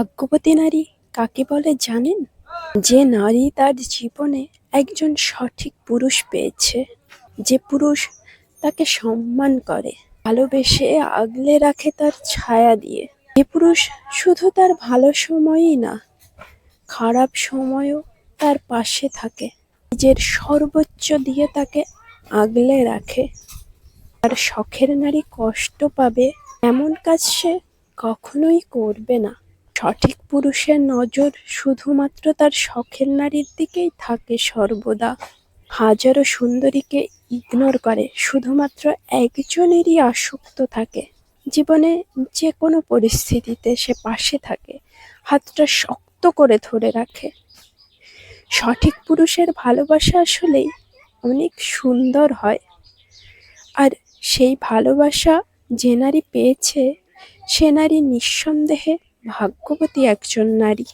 ভাগ্যবতী নারী কাকে বলে জানেন? যে নারী তার জীবনে একজন সঠিক পুরুষ পেয়েছে, যে পুরুষ তাকে সম্মান করে, ভালোবেসে আগলে রাখে তার ছায়া দিয়ে, যে পুরুষ শুধু তার ভালো সময়ই না, খারাপ সময়ও তার পাশে থাকে, নিজের সর্বোচ্চ দিয়ে তাকে আগলে রাখে। আর শখের নারী কষ্ট পাবে এমন কাজ সে কখনোই করবে না। সঠিক পুরুষের নজর শুধুমাত্র তার শখের নারীর দিকেই থাকে সর্বদা। হাজারো সুন্দরীকে ইগনোর করে, শুধুমাত্র একজনেরই আসক্ত থাকে। জীবনে যে কোনো পরিস্থিতিতে সে পাশে থাকে, হাতটা শক্ত করে ধরে রাখে। সঠিক পুরুষের ভালোবাসা আসলেই অনেক সুন্দর হয়। আর সেই ভালোবাসা যে নারী পেয়েছে, সে নারী নিঃসন্দেহে ভাগ্যবতী একজন নারী।